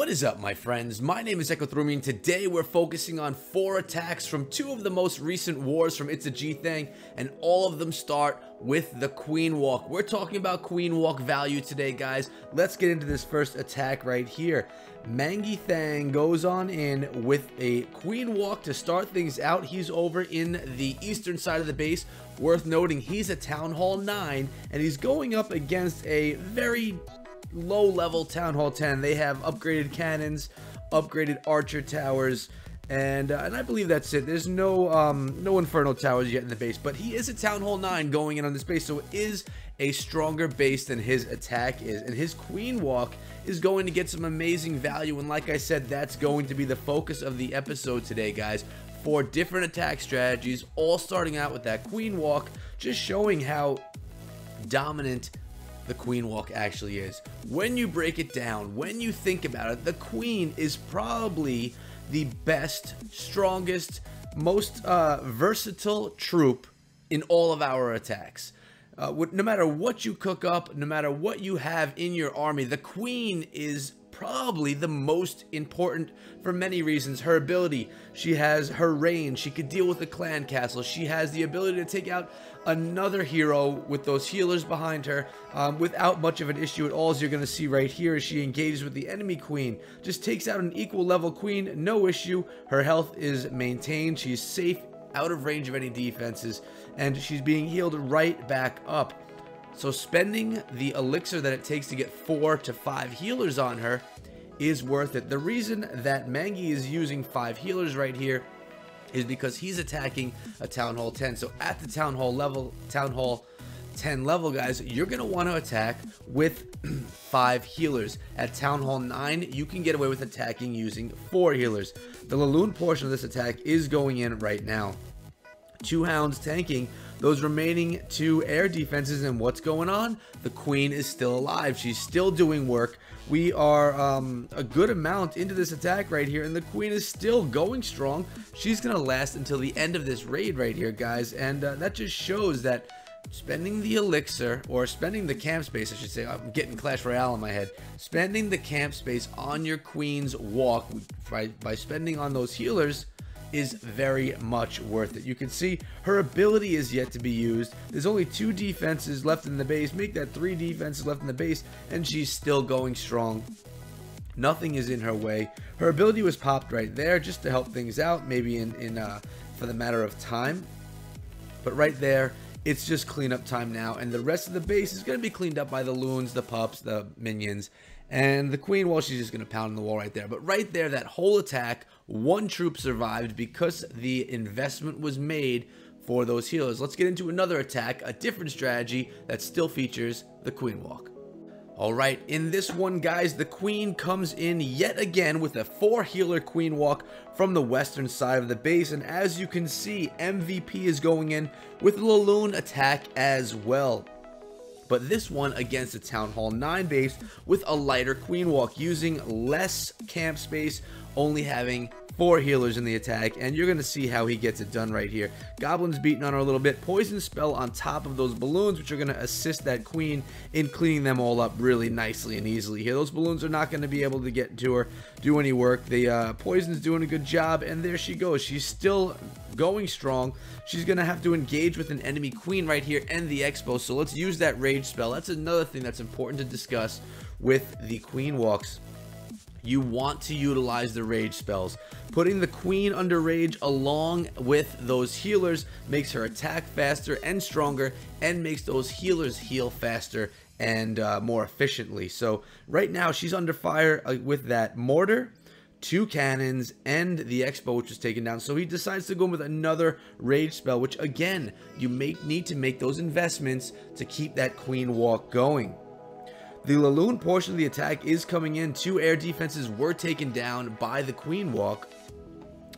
What is up, my friends? My name is Echo3, and today we're focusing on 4 attacks from 2 of the most recent wars from It's a G Thing, and all of them start with the Queen Walk. We're talking about Queen Walk value today, guys. Let's get into this first attack right here. Mangi Thang goes on in with a Queen Walk to start things out. He's over in the eastern side of the base. Worth noting, he's a Town Hall 9, and he's going up against a very low-level Town Hall 10. They have upgraded cannons, upgraded archer towers, and I believe that's it. There's no Inferno towers yet in the base, but he is a Town Hall 9 going in on this base, so it is a stronger base than his attack is, and his Queen Walk is going to get some amazing value, and like I said, that's going to be the focus of the episode today, guys. 4 different attack strategies, all starting out with that Queen Walk, just showing how dominant the Queen Walk actually is. When you break it down, when you think about it, the Queen is probably the best, strongest, most versatile troop in all of our attacks. No matter what you cook up, no matter what you have in your army, the Queen is probably the most important for many reasons. Her ability, she has her range, she could deal with the clan castle, she has the ability to take out another hero with those healers behind her without much of an issue at all. As you're going to see right here, as she engages with the enemy queen, just takes out an equal level queen, no issue. Her health is maintained, she's safe, out of range of any defenses, and she's being healed right back up. So spending the elixir that it takes to get 4 to 5 healers on her is worth it. The reason that Mangi is using 5 healers right here is because he's attacking a Town Hall 10. So at the Town Hall 10 level, guys, you're going to want to attack with 5 healers. At Town Hall 9, you can get away with attacking using 4 healers. The Laloon portion of this attack is going in right now. 2 hounds tanking those remaining 2 air defenses, and what's going on? The Queen is still alive. She's still doing work. We are a good amount into this attack right here, and the Queen is still going strong. She's gonna last until the end of this raid right here, guys, and that just shows that spending the elixir, or spending the camp space, I should say, I'm getting Clash Royale in my head, spending the camp space on your Queen's Walk by spending on those healers is very much worth it. You can see her ability is yet to be used. There's only 2 defenses left in the base. Make that 3 defenses left in the base, and she's still going strong. Nothing is in her way. Her ability was popped right there just to help things out, maybe for the matter of time. But right there, it's just cleanup time now, and the rest of the base is going to be cleaned up by the loons, the pups, the minions, and the Queen, well, she's just going to pound on the wall right there. But right there, that whole attack, 1 troop survived because the investment was made for those healers. Let's get into another attack, a different strategy that still features the Queen Walk. Alright, in this one, guys, the Queen comes in yet again with a 4 healer Queen Walk from the western side of the base, and as you can see, MVP is going in with the Laloon attack as well. But this one against a Town Hall 9 base with a lighter Queen Walk, using less camp space, only having 4 healers in the attack, and you're going to see how he gets it done right here. Goblins beating on her a little bit, poison spell on top of those balloons, which are going to assist that Queen in cleaning them all up really nicely and easily here. Those balloons are not going to be able to get to her, do any work. The poison's doing a good job, and there she goes. She's still going strong. She's going to have to engage with an enemy Queen right here and the Expo, so let's use that rage spell. That's another thing that's important to discuss with the Queen Walks. You want to utilize the rage spells. Putting the Queen under rage along with those healers makes her attack faster and stronger, and makes those healers heal faster and more efficiently. So right now she's under fire with that mortar, 2 cannons, and the Expo, which was taken down. So he decides to go with another rage spell, which again, you need to make those investments to keep that Queen Walk going. The Laloon portion of the attack is coming in. 2 air defenses were taken down by the Queen Walk.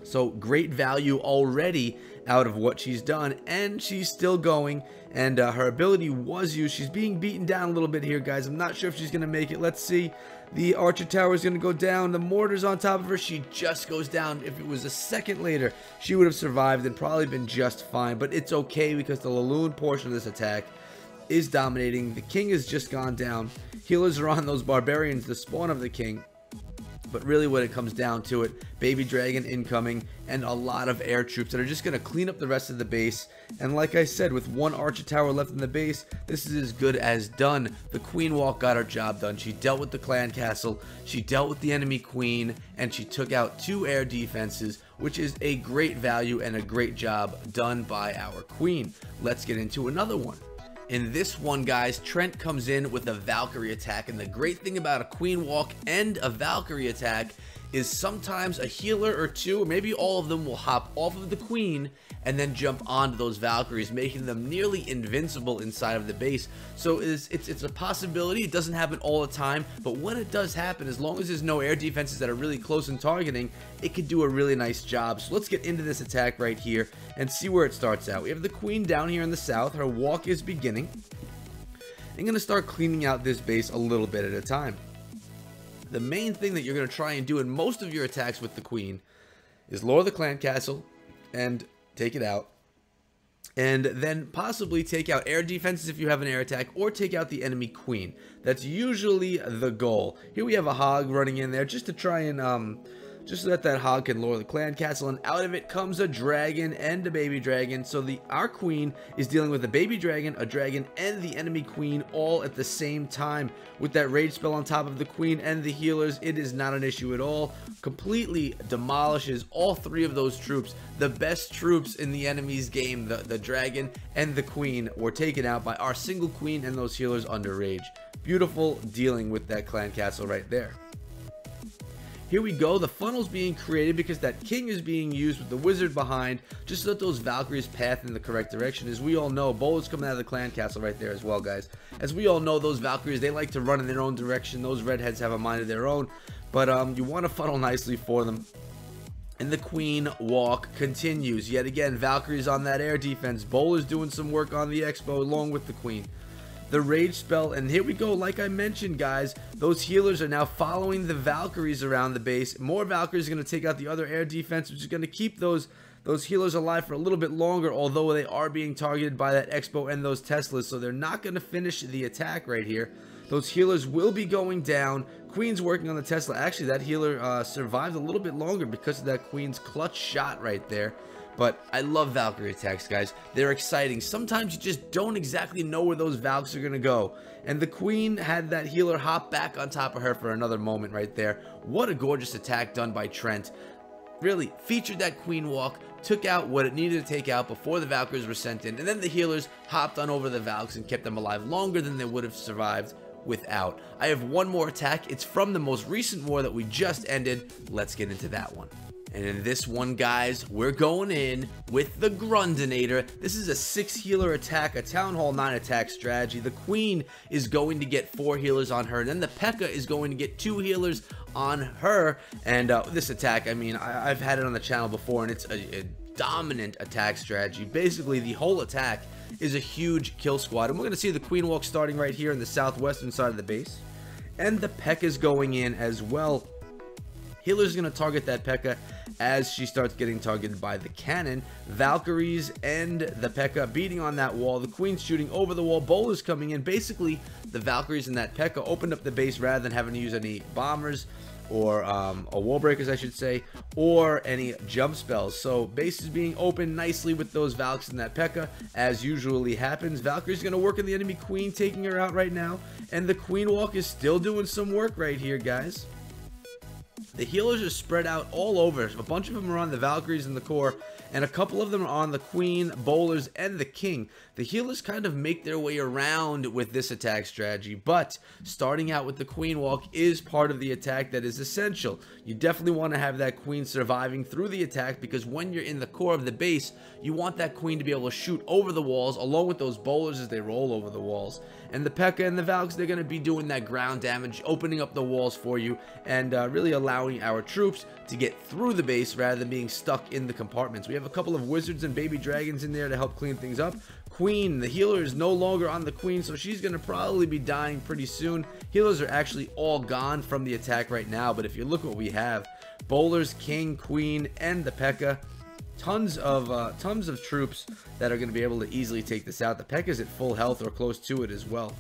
So great value already out of what she's done, and she's still going, and her ability was used. She's being beaten down a little bit here, guys. I'm not sure if she's going to make it. Let's see. The archer tower is going to go down. The mortar's on top of her. She just goes down. If it was a second later, she would have survived and probably been just fine, but it's okay because the Laloon portion of this attack is dominating. The king has just gone down. Healers are on those barbarians, the spawn of the king. But really what it comes down to it, baby dragon incoming and a lot of air troops that are just going to clean up the rest of the base. And like I said, with one archer tower left in the base, this is as good as done. The queen walk got her job done. She dealt with the clan castle, she dealt with the enemy queen, and she took out 2 air defenses, which is a great value and a great job done by our queen. Let's get into another one. In this one, guys, Trent comes in with a Valkyrie attack, and the great thing about a queen walk and a Valkyrie attack is sometimes a healer or 2, or maybe all of them, will hop off of the queen and then jump onto those Valkyries, making them nearly invincible inside of the base. So it's a possibility. It doesn't happen all the time, but when it does happen, as long as there's no air defenses that are really close in targeting, it could do a really nice job. So let's get into this attack right here and see where it starts out. We have the queen down here in the south. Her walk is beginning. I'm going to start cleaning out this base a little bit at a time. The main thing that you're going to try and do in most of your attacks with the queen is lower the clan castle and take it out, and then possibly take out air defenses if you have an air attack, or take out the enemy queen. That's usually the goal. Here we have a hog running in there just to try and just so that hog can lower the clan castle, and out of it comes a dragon and a baby dragon. So our queen is dealing with a baby dragon, a dragon, and the enemy queen all at the same time. With that rage spell on top of the queen and the healers, it is not an issue at all. Completely demolishes all 3 of those troops. The best troops in the enemy's game, the dragon and the queen, were taken out by our single queen and those healers under rage. Beautiful dealing with that clan castle right there. Here we go, the funnel's being created because that king is being used with the wizard behind, just so that those Valkyries path in the correct direction. As we all know, Bowler's coming out of the clan castle right there as well, guys. As we all know, those Valkyries, they like to run in their own direction. Those redheads have a mind of their own, but you want to funnel nicely for them. And the queen walk continues. Yet again, Valkyries on that air defense. Bowler's doing some work on the expo along with the queen. The rage spell, and here we go. Like I mentioned, guys, those healers are now following the Valkyries around the base. More Valkyries are going to take out the other air defense, which is going to keep those healers alive for a little bit longer, although they are being targeted by that expo and those Teslas, so they're not going to finish the attack right here. Those healers will be going down. Queen's working on the Tesla. Actually, that healer survived a little bit longer because of that queen's clutch shot right there. But I love Valkyrie attacks, guys. They're exciting. Sometimes you just don't exactly know where those Valks are going to go. And the queen had that healer hop back on top of her for another moment right there. What a gorgeous attack done by Trent. Really featured that queen walk, took out what it needed to take out before the Valkyries were sent in. And then the healers hopped on over the Valks and kept them alive longer than they would have survived without. I have one more attack. It's from the most recent war that we just ended. Let's get into that one. And in this one, guys, we're going in with the Grundinator. This is a 6 healer attack, a Town Hall 9 attack strategy. The Queen is going to get 4 healers on her. And then the P.E.K.K.A. is going to get 2 healers on her. And this attack, I mean, I've had it on the channel before, and it's a dominant attack strategy. Basically, the whole attack is a huge kill squad. And we're going to see the Queen walk starting right here in the southwestern side of the base. And the P.E.K.K.A. is going in as well. Healer's going to target that P.E.K.K.A. as she starts getting targeted by the cannon. Valkyries and the P.E.K.K.A. beating on that wall. The Queen's shooting over the wall. Bowler's coming in. Basically, the Valkyries and that P.E.K.K.A. opened up the base rather than having to use any bombers or wall breakers, I should say, or any jump spells. So base is being opened nicely with those Valks and that P.E.K.K.A. as usually happens. Valkyrie's going to work on the enemy Queen, taking her out right now. And the Queen walk is still doing some work right here, guys. The healers are spread out all over. A bunch of them are on the Valkyries and the core, and a couple of them are on the Queen, Bowlers, and the King. The healers kind of make their way around with this attack strategy, but starting out with the Queen walk is part of the attack that is essential. You definitely want to have that Queen surviving through the attack, because when you're in the core of the base, you want that Queen to be able to shoot over the walls along with those Bowlers as they roll over the walls. And the P.E.K.K.A. and the Valks, they're going to be doing that ground damage, opening up the walls for you, and really allowing our troops to get through the base rather than being stuck in the compartments. We have a couple of wizards and baby dragons in there to help clean things up. Queen, the healer is no longer on the Queen, so she's going to probably be dying pretty soon. Healers are actually all gone from the attack right now, but if you look what we have, Bowlers, King, Queen, and the P.E.K.K.A. Tons of troops that are going to be able to easily take this out. The P.E.K.K.A. is at full health or close to it as well.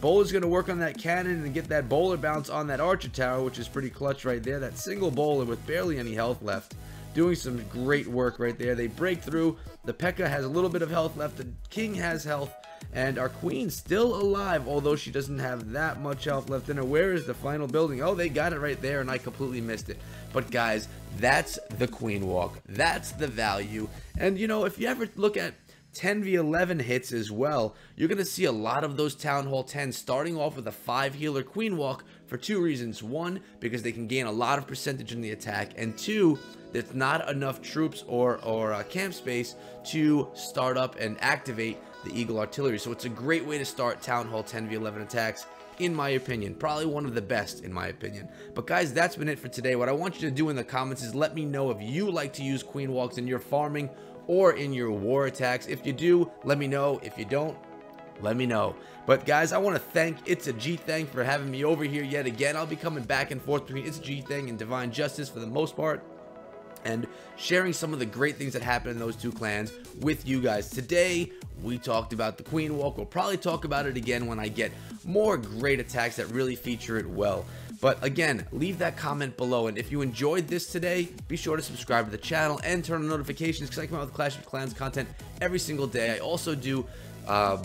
Bowler's going to work on that cannon and get that bowler bounce on that archer tower, which is pretty clutch right there. That single bowler with barely any health left, doing some great work right there. They break through. The P.E.K.K.A. has a little bit of health left. The king has health. And our queen still alive, although she doesn't have that much health left in her. Where is the final building? Oh, they got it right there, and I completely missed it. But guys, that's the queen walk. That's the value. And you know, if you ever look at 10v11 hits as well, you're going to see a lot of those Town Hall 10s starting off with a 5 healer queen walk for 2 reasons. 1, because they can gain a lot of percentage in the attack, and 2, there's not enough troops or camp space to start up and activate the Eagle Artillery. So it's a great way to start Town Hall 10v11 attacks, in my opinion. Probably one of the best, in my opinion. But guys, that's been it for today. What I want you to do in the comments is let me know if you like to use queen walks in your farming or in your war attacks. If you do, let me know. If you don't, let me know. But guys, I want to thank It's a G Thang for having me over here yet again. I'll be coming back and forth between It's a G Thang and Divine Justice for the most part, and sharing some of the great things that happen in those 2 clans with you guys. Today, we talked about the queen walk. We'll probably talk about it again when I get more great attacks that really feature it well. But again, leave that comment below, and if you enjoyed this today, be sure to subscribe to the channel and turn on notifications, because I come out with Clash of Clans content every single day. I also do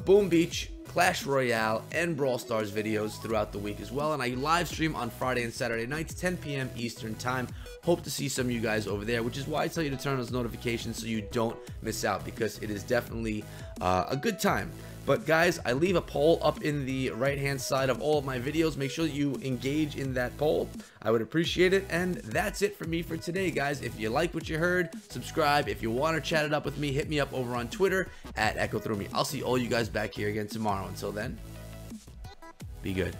Boom Beach, Clash Royale, and Brawl Stars videos throughout the week as well, and I live stream on Friday and Saturday nights, 10 p.m. Eastern time. Hope to see some of you guys over there, which is why I tell you to turn on those notifications so you don't miss out, because it is definitely a good time. But guys, I leave a poll up in the right hand side of all of my videos. Make sure that you engage in that poll. I would appreciate it. And that's it for me for today, guys. If you like what you heard, subscribe. If you want to chat it up with me, hit me up over on Twitter at EchoThroughMe. I'll see all you guys back here again tomorrow. Until then, be good.